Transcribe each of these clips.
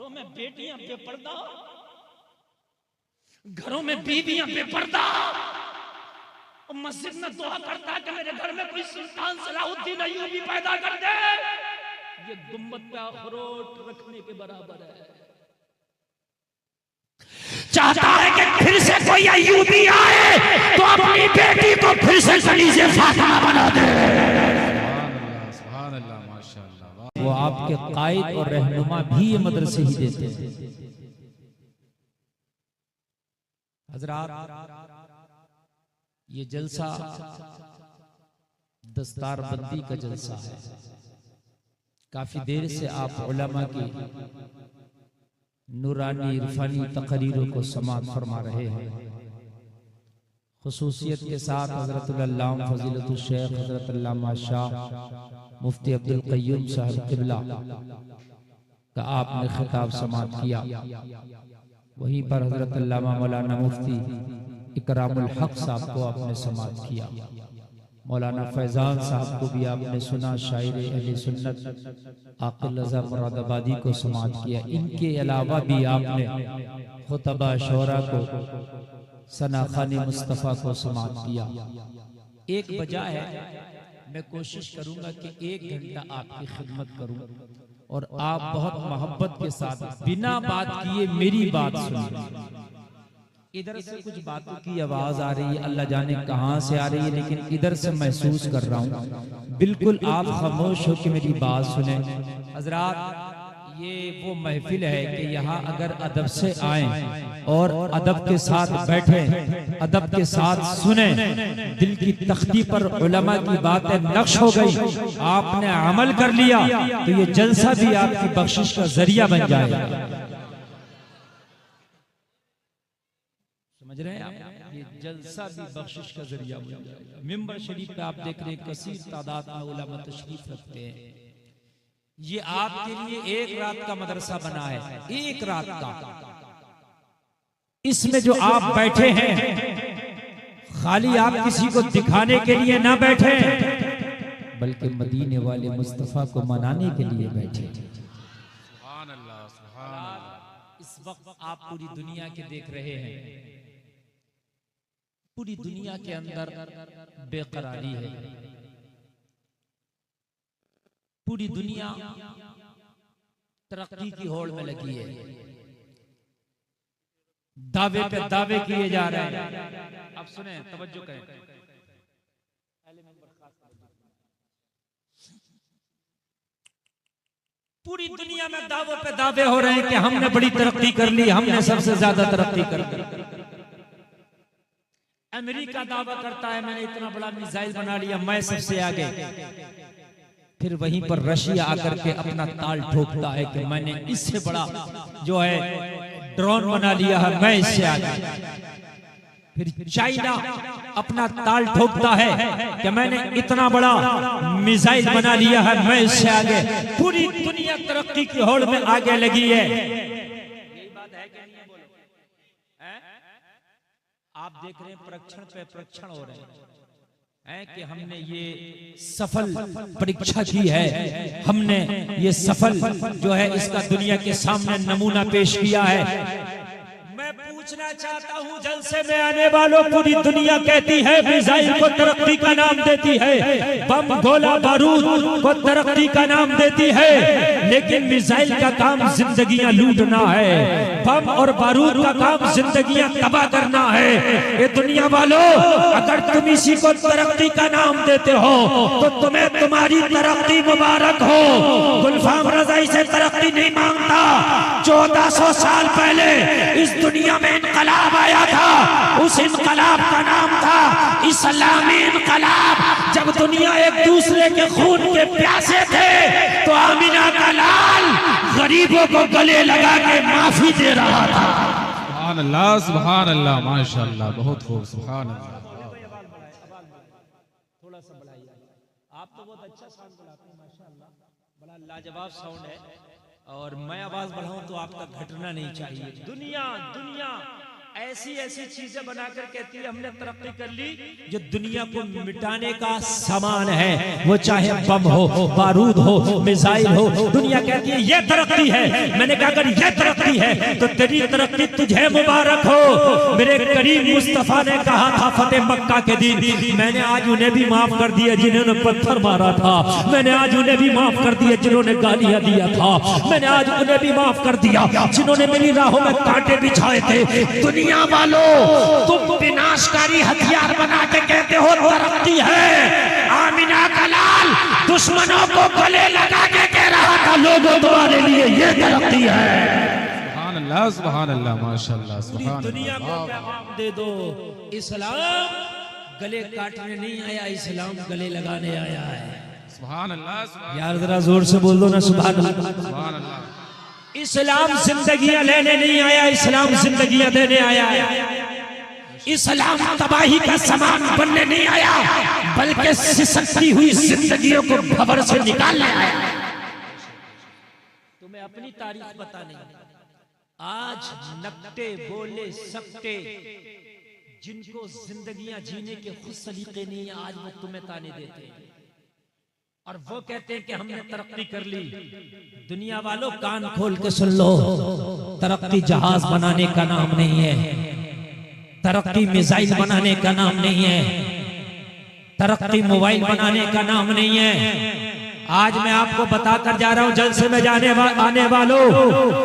घरों में बेटियां बेपर्दा, घरों में बीवियां बेपर्दा, और मस्जिद में दुआ करता है कि मेरे घर में कोई सुल्तान सलाहुद्दीन अय्यूबी पैदा कर दे। ये गुम्बद पे अखरोट रखने के बराबर है। चाहता है कि फिर से कोई अय्यूबी आए तो अपनी बेटी को फिर से कलीजे फातिमा बना दे। सुभान अल्लाह, माशाअल्लाह। वो आपके कायद और रहनुमा भी ये मदरसे ही देते हैं। हजरात, ये जलसा दस्तारबंदी का जलसा है। काफी देर से आप उलमा की नूरानी इरफानी तकरीरों को समाअत फरमा रहे हैं। खुसूसियत के साथ हजरतुल अल्लामा फजीलतुल शेख हजरत अल्लामा शाह मुफ्ती अब्दुल क़य्यूम साहब क़िबला का आपने खिताब समाअत किया। वहीं पर हजरत अल्लामा मौलाना मुफ्ती इकरामुल हक साहब को आपने समाअत किया। मौलाना फैजान साहब को भी आपने सुना, शायर अहले सुन्नत आकिल रज़ा मुरादाबादी को समाअत किया। इनके अलावा भी आपने खुतबा शोरा को, सनाखानी मुस्तफ़ा को समाअत किया। एक बजा है, मैं कोशिश करूंगा कि 1 घंटा आपकी खिदमत करूं और आप बहुत मोहब्बत के साथ बिना बात किए मेरी बात सुनिए। इधर से कुछ बातों की आवाज आ रही है, अल्लाह जाने कहां से आ रही है, लेकिन इधर से महसूस कर रहा हूं। बिल्कुल आप खामोश हो कि मेरी बात सुने। हजरात, ये वो महफिल है कि यहाँ अगर अदब से आए और अदब के साथ बैठे, अदब के साथ सुने, दिल की तख्ती पर उलमा की बातें नक्श हो गई, आपने अमल कर लिया, तो ये जलसा भी आपकी बख्शिश का जरिया बन जाएगा। समझ रहे हैं आप? ये जलसा भी बख्शिश का जरिया बन जाएगा। मिंबर शरीफ पे आप देख रहे हैं कसीर तादाद में उलमा तशरीफ रखते हैं। ये आपके लिए 1 रात का मदरसा बना है, 1 रात का। इसमें जो आप बैठे हैं, खाली आप किसी को दिखाने के लिए ना बैठे, बल्कि मदीने वाले मुस्तफा को मनाने के लिए बैठे। सुभान अल्लाह, सुभान अल्लाह। इस वक्त आप पूरी दुनिया के देख रहे हैं, पूरी दुनिया के अंदर बेकरारी है। पूरी दुनिया तरक्की की होड़ में लगी है, दावे पे दावे किए जा रहे हैं। अब सुने, तवज्जो करें। पूरी दुनिया में दावों पे दावे हो रहे हैं कि हमने बड़ी तरक्की कर ली, हमने सबसे ज्यादा तरक्की कर ली। अमेरिका दावा करता है मैंने इतना बड़ा मिसाइल बना लिया, मैं सबसे आगे। फिर वहीं पर रशिया आकर के अपना ताल ठोकता है कि मैंने इससे बड़ा जो है ड्रोन बना लिया है, मैं इससे आगे। फिर चाइना अपना ताल ठोकता है कि मैंने इतना बड़ा मिसाइल बना लिया है, मैं इससे आगे। पूरी दुनिया तरक्की की होड़ में आगे लगी है। यही बात है कि नहीं? बोलो। आप देख रहे हैं परीक्षण पे परीक्षण हो रहे हैं कि हमने ये सफल परीक्षा की है, हमने ये सफल जो है इसका दुनिया के सामने नमूना पेश किया है। मैं पूछना चाहता हूँ, जलसे में आने वालों, पूरी दुनिया कहती है मिसाइल को तरक्की का नाम देती है, बम गोला बारूद को तरक्की का नाम देती है, लेकिन मिसाइल का काम जिंदगियां लूटना है, बम और बारूद का काम जिंदगियां तबाह करना है। ये दुनिया वालों, अगर तुम इसी को तरक्की का नाम देते हो तो तुम्हें तुम्हारी तरक्की मुबारक हो। गुलफाम रजा इसे तरक्की नहीं मांगता। 1400 साल पहले इस दुनिया में इनकलाब आया था, उस इनकलाब का नाम था इस्लामी इनकलाब। जब दुनिया एक दूसरे के खून के प्यासे थे तो आमिना का लाल गरीबों को गले लगा के माफी दे रहा था। सुभान अल्लाह, सुभान अल्लाह, माशाअल्लाह, बहुत खूब, सुभान अल्लाह। थोड़ा सा बढ़ाइए, आप तो बहुत अच्छा साउंड बढ़ाते हैं माशाअल्लाह, बड़ा लाजवाब साउंड है। और मैं आवाज बढ़ाऊं तो आपका घटना नहीं चाहिए। दुनिया दुनिया ऐसी ऐसी चीजें बनाकर कहती है हमने तरक्की कर ली जो दुनिया को मिटाने का सामान है, वो चाहे बम हो, बारूद हो, मिसाइल हो, दुनिया कहती है ये तरक्की है। मैंने कहा अगर ये तरक्की है तो तेरी तरक्की तुझे मुबारक हो। मेरे करीम मुस्तफा ने कहा था फतेह मक्का के दिन, मैंने आज उन्हें भी माफ कर दिया जिन्होंने पत्थर मारा था, मैंने आज उन्हें भी माफ कर दिया जिन्होंने गालियां दिया था, मैंने आज उन्हें भी माफ कर दिया जिन्होंने मेरी राहों में कांटे बिछाए थे। दुनिया वालों, तुम विनाशकारी हथियार बना के कहते हो तरक्की है। आमिना का लाल दुश्मनों को गले लगा के कह रहा था लोगों तुम्हारे लिए ये तरक्की है। सुभान अल्लाह, सुभान अल्लाह, माशाअल्लाह, सुभान दुनिया को पैगाम दे दो, इस्लाम गले काटने नहीं आया, इस्लाम गले लगाने आया है। सुभान अल्लाह, यार जरा जोर से बोल दो ना सुभान अल्लाह। सुभान अल्लाह। इस्लाम जिंदगियां लेने नहीं आया, इस्लाम जिंदगियां देने आया है। इस्लाम तबाही का सामान बनने नहीं आया, बल्कि सिसकती हुई जिंदगियों को भंवर से निकालने आया। तुम्हें अपनी तारीफ पता नहीं। आज नकटे बोले सकते जिनको जिंदगियां जीने के खुद सलीके नहीं, आज वो तुम्हें ताने देते हैं और वो कहते हैं कि हमने तरक्की कर ली। दुनिया वालों कान खोल के सुन लो, तरक्की जहाज बनाने का नाम नहीं है, तरक्की मिसाइल बनाने का नाम नहीं है, तरक्की मोबाइल बनाने का नाम नहीं है। आज मैं आपको बताकर जा रहा हूं जलसे में आने वालों,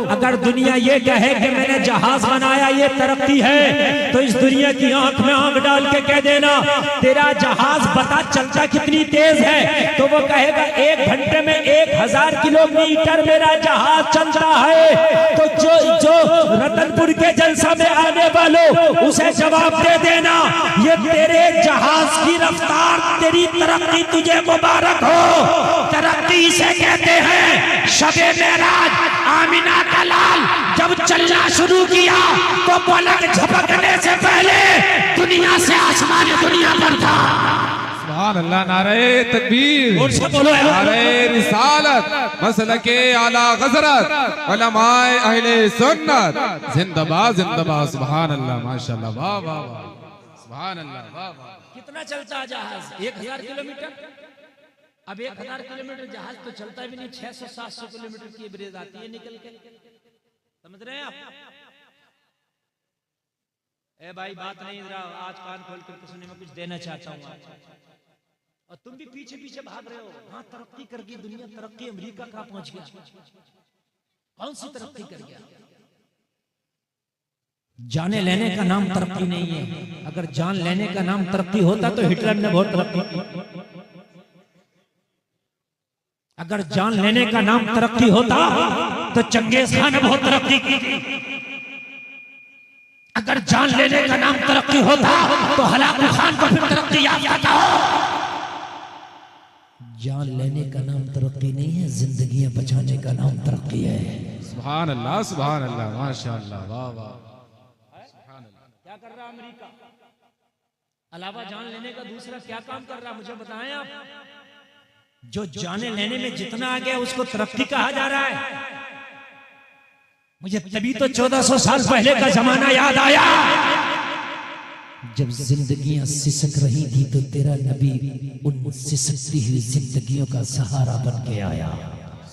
अगर दुनिया ये कहे कि मैंने जहाज बनाया ये तरक्की है, तो इस दुनिया की आंख में आंख डाल के कह देना तेरा जहाज बता चलता कितनी तेज है, तो वो कहेगा 1 घंटे में 1000 किलोमीटर मेरा जहाज चलता है। तो जो रतनपुर के जलसा में आने वालों उसे जवाब दे देना ये तेरे जहाज की रफ्तार, तेरी तरक्की तुझे मुबारक हो। तरक्की इसे कहते हैं। शबे मेराज आमिना का लाल जब चलना शुरू किया तो पलक झपकने से पहले दुनिया से आसमान दुनिया पर था। सुभान अल्लाह, नारे तकबीर, नारे रिसालत, मसलके आला गजरत, उलमाए अहले सुन्नत, जिंदाबाद जिंदाबाद। सुभान अल्लाह, माशाअल्लाह, वाह वाह वाह, सुभान अल्लाह, वाह वाह। कितना चलता जहाज? 1000 किलोमीटर। अब 1000 किलोमीटर जहाज तो चलता भी नहीं, 600-700 किलोमीटर की ब्रेज आती है निकल के। समझ रहे हैं आप? ए भाई बात नहीं, जरा आज कान खोल कर सुनने में कुछ देना चाहता हूँ। और तुम भी पीछे पीछे भाग रहे हो। हाँ तरक्की कर गई दुनिया, तरक्की अमेरिका कहाँ पहुंच गया? कौन सी तरक्की कर गया? जाने लेने का नाम तरक्की नहीं है। अगर जान लेने का नाम तरक्की होता तो हिटलर ने बहुत तरक्की की। अगर जान लेने का नाम तरक्की होता तो चंगेज खान ने बहुत तरक्की की। अगर जान लेने का नाम तरक्की होता तो हलाकू खान को फिर तरक्की याफ्ता कहो। जान लेने का नाम तरक्की नहीं है, जिंदगियां बचाने का नाम तरक्की है। सुभान अल्लाह, सुभान अल्लाह, माशाअल्लाह, वाह वाह। क्या कर रहा अमेरिका? अलावा जान लेने का दूसरा क्या काम कर रहा मुझे बताएं आप। जो जाने लेने में जितना आ गया उसको तरक्की कहा जा रहा है। मुझे तभी तो 1400 साल पहले का जमाना याद आया जब जिंदगियां सिसक रही थी तो तेरा नबी उन सिसकती हुई जिंदगियों का सहारा बन के आया।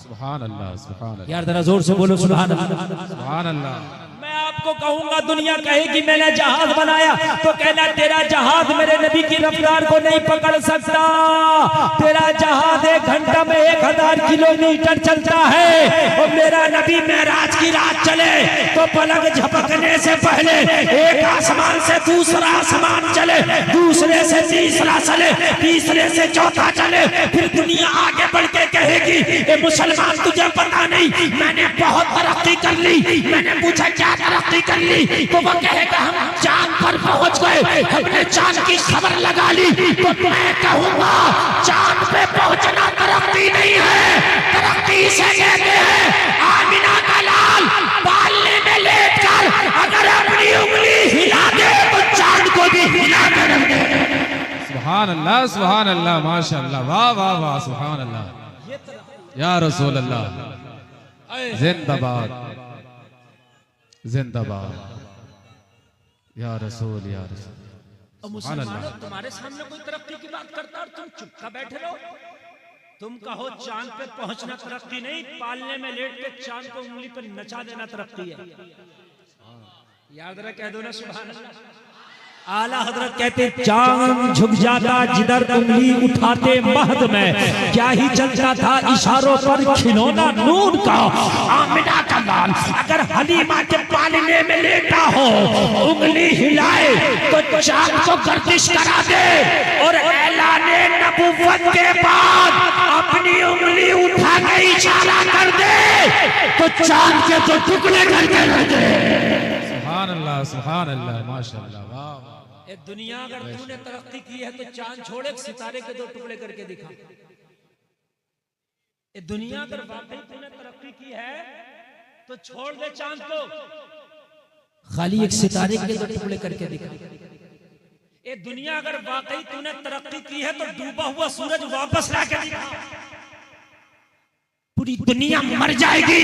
सुभान अल्लाह, सुभान अल्लाह, यार जरा जोर से बोलो सुभान अल्लाह। सुभान अल्लाह। मैं आपको कहूंगा दुनिया कहेगी मैंने जहाज बनाया तो कहना तेरा जहाज मेरे नबी की रफ्तार को नहीं पकड़ सकता। तेरा जहाज 1 घंटा में 1000 किलोमीटर चलता है और मेरा नबी मेराज की रात चले तो पलक झपकने से पहले एक आसमान से दूसरा आसमान चले, दूसरे से तीसरा चले, तीसरे से चौथा चले, फिर दुनिया आगे बढ़ के कहेगी ए मुसलमान तुझे पता नहीं मैंने बहुत तरक्की कर ली। मैंने पूछा क्या तरक्की कर ली? तो वो कहेगा हम चांद पर पहुंच गए, हमने चांद की खबर लगा ली। तो मैं कहूंगा चांद पे पहुंचना तरक्की नहीं है, तरक्की से कहते हैं आमिना का लाल पालने में लेटकर अगर अपनी उंगली हिला दे तो चांद को भी हिला कर रख दे। सुभान अल्लाह, सुभान अल्लाह, माशाअल्लाह, वाह वाह वाह, सुभान अल्लाह, या रसूल अल्लाह, जिंदाबाद जिंदाबाद। या रसूल या रसूल। और मुसलमानों तुम्हारे सामने कोई तरक्की की बात करता और तुम चुपका बैठे रहो। तुम कहो चांद पे पहुंचना तरक्की नहीं, पालने में लेट के चांद को उंगली पर नचा देना तरक्की है। याद रख, कह दो ना सुभान अल्लाह। आला हजरत कहते चांद झुक जाता जिधर उंगली उठाते महद में, क्या ही चलता था इशारों पर खिलौना नूर का। आमिना का लाल अगर हलीमा के पालने में लेटा हो, उंगली हिलाए तो चांद को गर्दिश करा दे, और ऐलाने नबुव्वत के बाद अपनी उंगली उठा के इशारा कर दे तो चांद के तो टुकड़े करके रख दे। सुभान अल्लाह माशाअल्लाह। वाह ये दुनिया अगर तूने तरक्की की है तो चांद छोड़े सितारे के दो टुकड़े करके दिखा। ये दुनिया अगर वाकई तूने तरक्की की है तो छोड़ दे चांद को, खाली एक सितारे के दो टुकड़े करके दिखा। ये दुनिया अगर वाकई तूने तरक्की की है तो डूबा हुआ सूरज वापस लाके दिखा। पूरी दुनिया मर जाएगी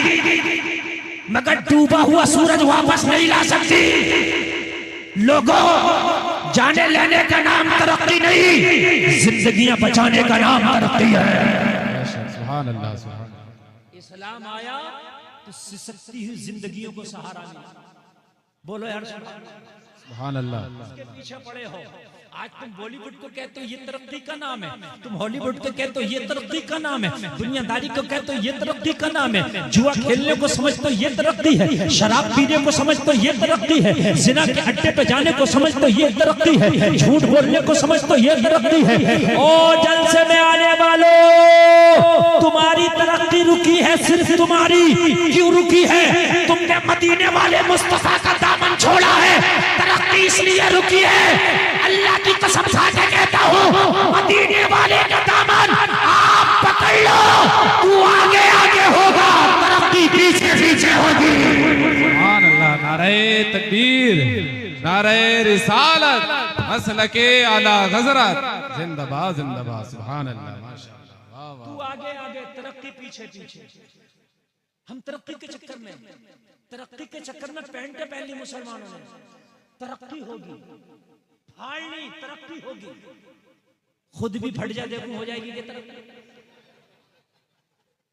मगर डूबा हुआ सूरज वापस नहीं ला सकती। लोगों, जाने लेने का नाम तरक्की नहीं, जिंदगियां बचाने का नाम तरक्की है। सुभान अल्लाह सुभान अल्लाह। इस्लाम आया तो सिसकती हुई जिंदगियों को सहारा मिला। बोलो यार सुभान अल्लाह। इसके पीछे पड़े हो। आज तुम बॉलीवुड को कहते हो ये तरक्की का नाम है, तुम हॉलीवुड को कहते हो ये तरक्की का नाम है, दुनियादारी को कहते हो ये तरक्की का नाम है, जुआ खेलने को समझते हो ये तरक्की है, शराब पीने को समझते हो ये तरक्की है, जिना के अड्डे पे जाने को समझते हो ये तरक्की है, झूठ बोलने को समझते हो ये तरक्की है। ओ जलसे में आने वालों, तुम्हारी तरक्की रुकी है, सिर्फ तुम्हारी। क्यों रुकी है? तुमने मदीने वाले मुस्तफा का दामन छोड़ा है, तरक्की इसलिए रुकी है। अल्लाह की कसम खा के कहता हूँ, मदीने वाले का दामन आप पकड़ लो, तू आगे आगे होगा, तरक्की पीछे पीछे होगी। सुभान अल्लाह। नारे तकबीर, नारे रिसालत, मसलके आला हज़रत, जिंदाबाद जिंदाबाद। सुभान अल्लाह माशाअल्लाह। तू आगे आगे, तरक्की पीछे पीछे। हम तरक्की के चक्कर में पैंटे पहन ली मुसलमानों ने। तरक्की होगी, फाड़नी तरक्की होगी, खुद भी फट जा देखो हो जाएगी।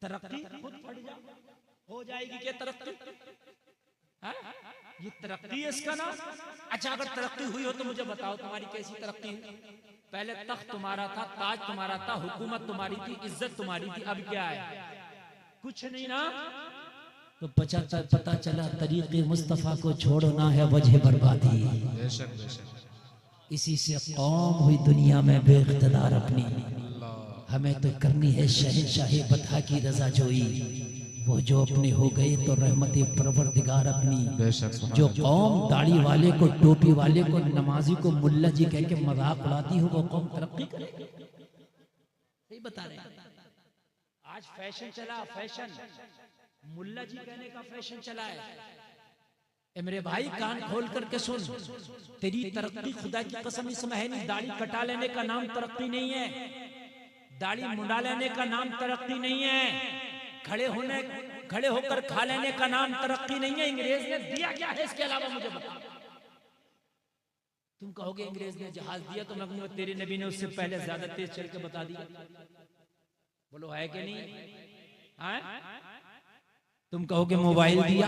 तरक्की खुद फट जा हो जाएगी क्या तरक्की? ये तरक्की है इसका नाम। अच्छा अगर तरक्की हुई हो तो मुझे बताओ तुम्हारी कैसी तरक्की हुई? पहले तख्त तुम्हारा था, ताज तुम्हारा था, हुकूमत तुम्हारी थी, इज्जत तुम्हारी थी, अब क्या है? कुछ नहीं ना। तो पता चला तरीके मुस्तफा को छोड़ना है वजह बर्बादी। बेशक बेशक। इसी से कौम हुई दुनिया में बेइख्तिदार अपनी। हमें तो करनी है शहंशाही बता की रजा जोई, वो जो अपने हो गए तो रहमत परवरदिगार अपनी। जो कौम दाढ़ी वाले को, टोपी वाले को, नमाजी को मुल्ला जी कह के मजाक उड़ाती हो, वो कौम तरक्की करेगी? सही बता रहे हैं। आज फैशन चला, फैशन मुल्ला जी कहने का फैशन चला है। मेरे भाई कान खोल करके सुन, तेरी तरक्की खुदा की कसम इसमें है नहीं। दाढ़ी कटा लेने का नाम तरक्की नहीं है, दाढ़ी मुंडा लेने का नाम तरक्की नहीं है, खड़े होकर खा लेने का नाम तरक्की नहीं है। अंग्रेज ने दिया क्या है इसके अलावा मुझे बता। तुम कहोगे अंग्रेज ने जहाज दिया, तो मैं कहूंगा तेरे नबी ने उससे पहले ज्यादा तेज चल के बता दिया। बोलो है कि नहीं? तुम कहोगे मोबाइल दिया,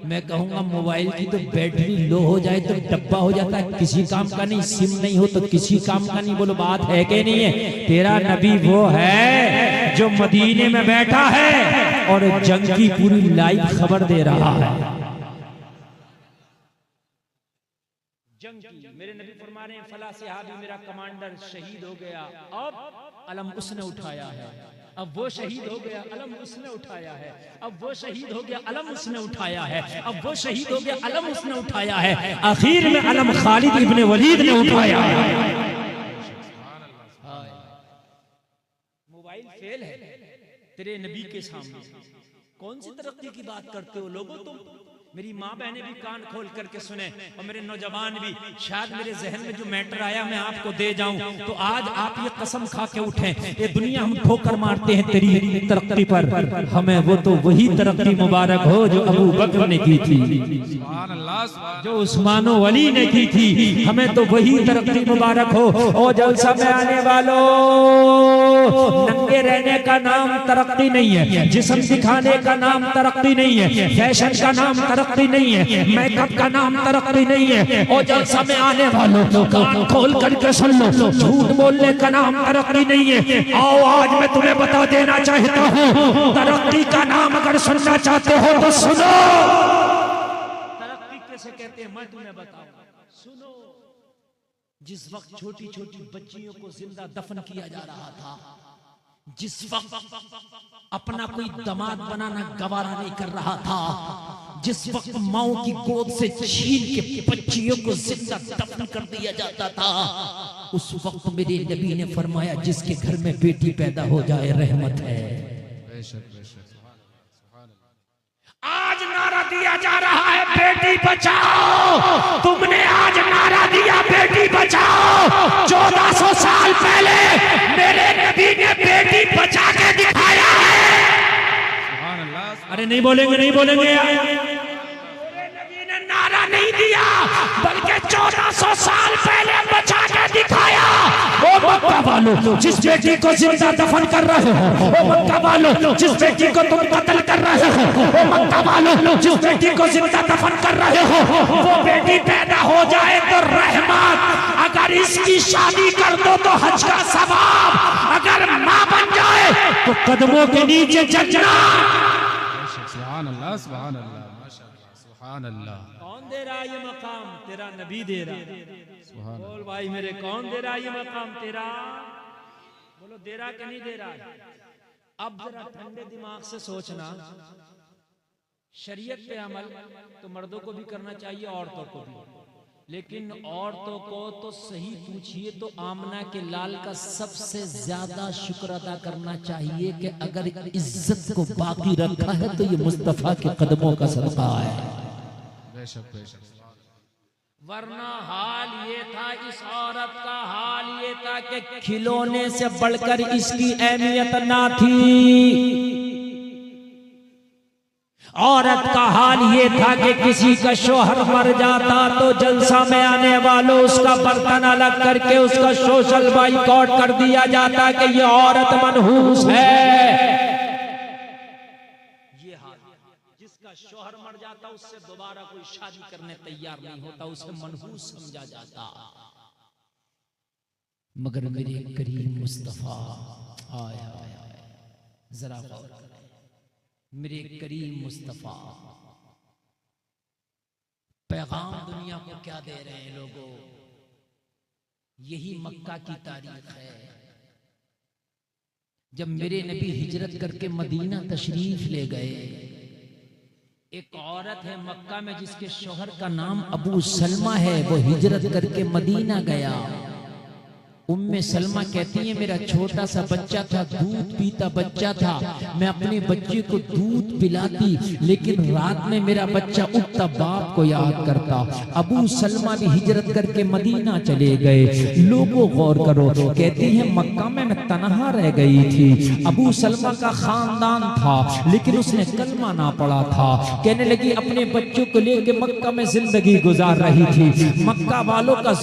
मैं कहूंगा मोबाइल की तो बैटरी लो हो जाए तो डब्बा हो जाता है, किसी काम का नहीं। सिम नहीं हो तो किसी काम का नहीं। बोलो बात है कि नहीं है? तेरा नबी वो है जो मदीने में बैठा है और जंग की पूरी लाइव खबर दे रहा है। जंग की मेरे नबी फरमा रहे हैं, फला सहाबी मेरा कमांडर शहीद हो गया, अब अलम उसने उठाया है, अब वो शहीद हो गया, अलम उसने उठाया है, अब वो शहीद हो गया, अलम उसने उठाया है, अब वो शहीद हो गया, अलम उसने उठाया है, आखिर में अलम खालिद इब्ने वलीद ने उठाया है। मोबाइल फेल है तेरे नबी के सामने। कौन सी तरक्की की बात करते हो लोगों तुम? मेरी माँ बहनें भी कान खोल करके सुने और मेरे नौजवान भी, शायद मेरे जहन में जो मैटर आया मैं आपको दे जाऊं। तो आज आप ये कसम खा के उठें, ये दुनिया हम ठोकर मारते हैं तेरी तरक्की पर, हमें वो तो वही तरक्की मुबारक हो जो अबू बकर ने की थी, जो उस्मान वली ने की थी, हमें तो वही तरक्की मुबारक हो। और जलसा में आने वालों, नंगे रहने का नाम तरक्की नहीं है, जिस्म दिखाने का नाम तरक्की नहीं है, फैशन का नाम तरक्की नहीं है, मेकअप का नाम तरक्की नहीं है। और जलसा में आने वालों कान खोल करके सुन लो, झूठ बोलने का नाम तरक्की नहीं है। आओ आज मैं तुम्हें बता देना चाहता हूँ, तरक्की का नाम अगर सुनना चाहते हो तो सुनो। तरक्की कैसे कहते हैं मैं तुम्हें बताऊंगा, सुनो। जिस वक्त छोटी छोटी बच्चियों को जिंदा दफन किया जा रहा था, जिस वक्त अपना कोई दामाद बनाना गवारा नहीं कर रहा था, जिस वक्त माओ की गोद से छीन के बच्चियों को जिंदा दफन कर दिया जाता था, उस वक्त मेरे नबी ने फरमाया जिसके घर में बेटी पैदा हो जाए रहमत है। आज नारा दिया जा रहा है बेटी बचाओ, तुमने आज नारा दिया बेटी बचाओ। 1400 साल पहले मेरे नबी ने बेटी बचा के दिखाया है। अरे नहीं बोलेंगे, नहीं बोलेंगे। मेरे नबी ने नारा नहीं दिया, बल्कि 1400 साल पहले बचा के दिखाया। ओ मक्का वालों, जिस बेटी को जिंदा दफन कर रहे हो, ओ मक्का वालों, जिस बेटी को तुम कत्ल कर रहे हो, ओ मक्का वालों, जिस बेटी को जिंदा दफन कर रहे हो, वो बेटी पैदा हो जाए तो रहमत, अगर इसकी शादी कर दो तो हज का सवाब, अगर मां बन जाए तो कदमों के नीचे जन्नत। सुभान अल्लाह, सुभान अल्लाह, माशाअल्लाह, सुभान अल्लाह। कौन दे रहा है ये मकाम? तेरा नबी दे रहा। बोल भाई मेरे, कौन दे रहा है ये मकाम? तेरा। बोलो दे रहा कि नहीं दे रहा? अब जरा ठंडे दिमाग से सोचना, शरीयत पे अमल तो मर्दों को भी करना चाहिए, औरतों को भी, लेकिन औरतों को तो सही पूछिए तो आमना के लाल का सबसे ज्यादा शुक्र अदा करना चाहिए कि अगर इज्जत को बाकी रखा है तो ये मुस्तफा के कदमों का सदका है। वरना हाल ये था, इस औरत का हाल ये था कि खिलौने से बढ़कर इसकी अहमियत ना थी। औरत का हाल ये था कि किसी का शोहर मर जाता तो जलसा में आने वालों उसका बर्तन अलग करके उसका सोशल बाइकआउट कर दिया जाता कि ये औरत मनहूस है। ये हाल, जिसका शोहर मर जाता उससे दोबारा कोई शादी करने तैयार नहीं होता, उसे मनहूस समझा जाता। मगर मेरे करीम मुस्तफा आया, जरा मेरे करीम मुस्तफा पैगाम दुनिया को क्या दे रहे हैं लोगों? यही मक्का की तारीख है जब मेरे नबी हिजरत करके मदीना तशरीफ ले गए। एक औरत है मक्का में जिसके शोहर का नाम अबू सलमा है, वो हिजरत करके मदीना गया। उम्मे सलमा कहती है मेरा छोटा सा बच्चा था, दूध पीता बच्चा था, मैं अपने बच्चे को दूध पिलाती, लेकिन रात में मेरा बच्चा उठता बाप को याद करता। अबू सलमा भी हिजरत करके मदीना चले गए। लोगों गौर करो, कहती है मक्का में मैं तनहा रह गई थी। अबू सलमा का खानदान था लेकिन उसने कलमा ना पढ़ा था। कहने लगी अपने बच्चों को लेकर मक्का में जिंदगी गुजार रही थी। मक्का वालों का